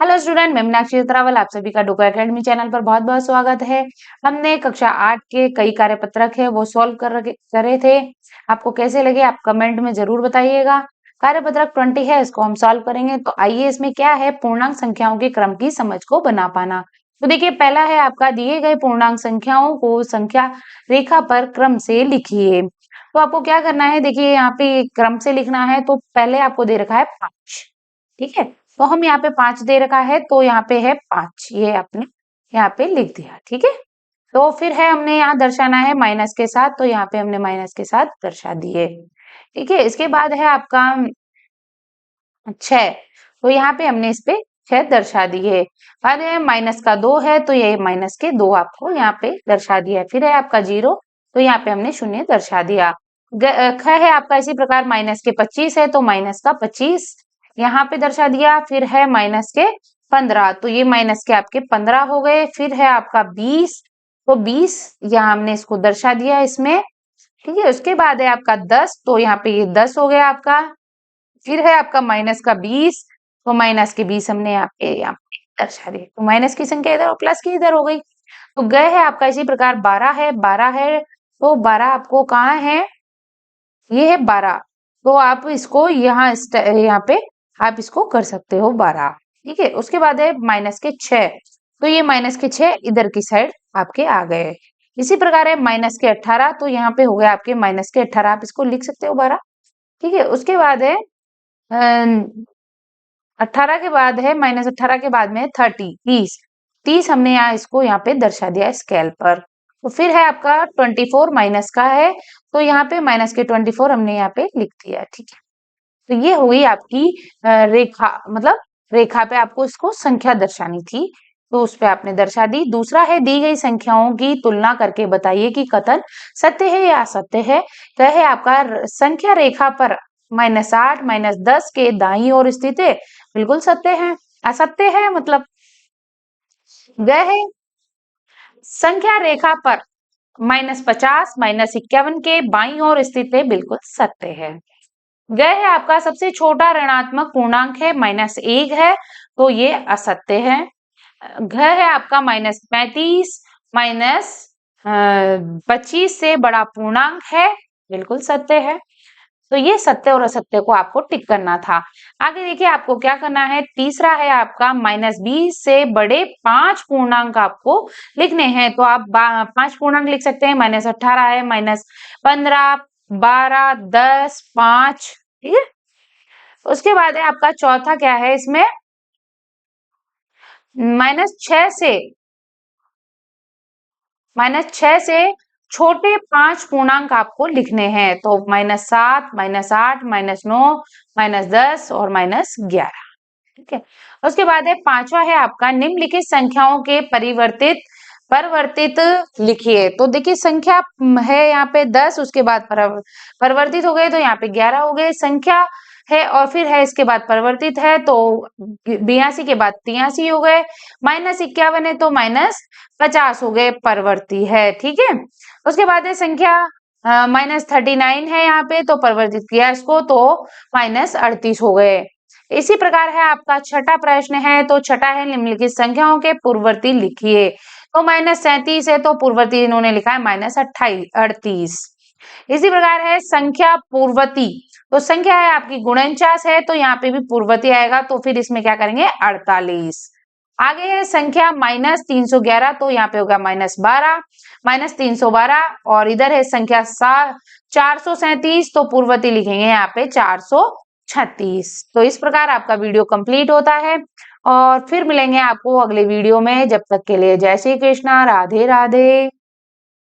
Hello student, मैं मीनाक्षी अग्रवाल आप सभी का डोको एकेडमी चैनल पर बहुत बहुत स्वागत है। हमने कक्षा 8 के कई कार्यपत्रक है वो सॉल्व करे थे। आपको कैसे लगे आप कमेंट में जरूर बताइएगा। कार्यपत्रक 20 है, इसको हम सॉल्व करेंगे। तो आइए, इसमें क्या है, पूर्णांक संख्याओं के क्रम की समझ को बना पाना। तो देखिए, पहला है आपका दिए गए पूर्णांक संख्याओं को संख्या रेखा पर क्रम से लिखिए। तो आपको क्या करना है, देखिए यहाँ पे क्रम से लिखना है। तो पहले आपको दे रखा है 5, ठीक है। तो हम यहाँ पे 5 दे रखा है, तो यहाँ पे है 5, ये आपने यहाँ पे लिख दिया, ठीक है। तो फिर है हमने यहाँ दर्शाना है माइनस के साथ, तो यहाँ पे हमने माइनस के साथ दर्शा दिए, ठीक है। इसके बाद है आपका 6, तो यहाँ पे हमने इस पे 6 दर्शा दिए। बाद में माइनस का 2 है, तो ये माइनस के 2 आपको यहाँ पे दर्शा दिया। फिर है आपका 0, तो यहाँ पे हमने 0 दर्शा दिया। ख है आपका इसी प्रकार माइनस के 25 है, तो माइनस का 25 यहाँ पे दर्शा दिया। फिर है माइनस के 15, तो ये माइनस के आपके 15 हो गए। फिर है आपका 20, तो 20 यहाँ हमने इसको दर्शा दिया इसमें, ठीक है। उसके बाद है आपका 10, तो यहाँ पे ये 10 हो गया आपका। फिर है आपका माइनस का 20, तो माइनस के 20 हमने यहाँ पे दर्शा दिए। तो माइनस की संख्या इधर और प्लस की इधर हो गई। तो गए है आपका इसी प्रकार 12 है, 12 है, तो 12 आपको कहाँ है, ये है 12, तो आप इसको यहाँ पे आप इसको कर सकते हो 12, ठीक है। उसके बाद है माइनस के 6, तो ये माइनस के 6 इधर की साइड आपके आ गए। इसी प्रकार है माइनस के 18, तो यहाँ पे हो गया आपके माइनस के 18, आप इसको लिख सकते हो 12, ठीक है। उसके बाद है 18 के बाद है माइनस 18 के बाद में 30, 30 हमने इसको यहाँ पे दर्शा दिया स्केल पर। तो फिर है आपका 24 माइनस का है, तो यहाँ पे माइनस के 24 हमने यहाँ पे लिख दिया, ठीक है। तो ये हो गई आपकी रेखा, मतलब रेखा पे आपको इसको संख्या दर्शानी थी, तो उस पे आपने दर्शा दी। दूसरा है दी गई संख्याओं की तुलना करके बताइए कि कथन सत्य है या असत्य है। तो है आपका संख्या रेखा पर -8 -10 के दाईं ओर स्थित है, बिल्कुल सत्य है। असत्य है मतलब वह है संख्या रेखा पर -50 -51 के बाईं ओर स्थित है, बिल्कुल सत्य है। वह है आपका सबसे छोटा ऋणात्मक पूर्णांक है, -1 है, तो ये असत्य है। घ है आपका -35 -25 से बड़ा पूर्णांक है, बिल्कुल सत्य है। तो ये सत्य और असत्य को आपको टिक करना था। आगे देखिए आपको क्या करना है, तीसरा है आपका -20 से बड़े 5 पूर्णांक आपको लिखने हैं। तो आप 5 पूर्णांक लिख सकते हैं, -18 है, -15, 12, 10, 5, ठीक है। उसके बाद है आपका चौथा क्या है, इसमें -6 से छोटे 5 पूर्णांक आपको लिखने हैं। तो -7, -8, -9, -10 और -11, ठीक है। उसके बाद है पांचवा है आपका निम्नलिखित संख्याओं के परिवर्तित लिखिए। तो देखिए संख्या है यहाँ पे 10, उसके बाद परिवर्तित हो गए, तो यहाँ पे 11 हो गए। संख्या है और फिर है इसके बाद परिवर्तित है, तो 82 के बाद 83 हो गए। -51 है, तो -50 हो गए, परिवर्ती है, ठीक है। उसके बाद है संख्या -39 है यहाँ पे, तो परिवर्तित किया इसको, तो -38 हो गए। इसी प्रकार है आपका छठा प्रश्न है, तो छठा है निम्नलिखित संख्याओं के पूर्ववर्ती लिखिए। तो -37 है, तो पूर्ववर्ती इन्होंने लिखा है -38। इसी प्रकार है संख्या पूर्ववर्ती, तो संख्या है आपकी गुणनचास है, तो यहाँ पे भी पूर्ववर्ती आएगा, तो फिर इसमें क्या करेंगे 48। आगे है संख्या -311, तो यहाँ पे होगा -12, -312। और इधर है संख्या 437, तो पूर्ववर्ती लिखेंगे यहाँ पे 436। तो इस प्रकार आपका वीडियो कंप्लीट होता है, और फिर मिलेंगे आपको अगले वीडियो में। जब तक के लिए जय श्री कृष्णा, राधे राधे।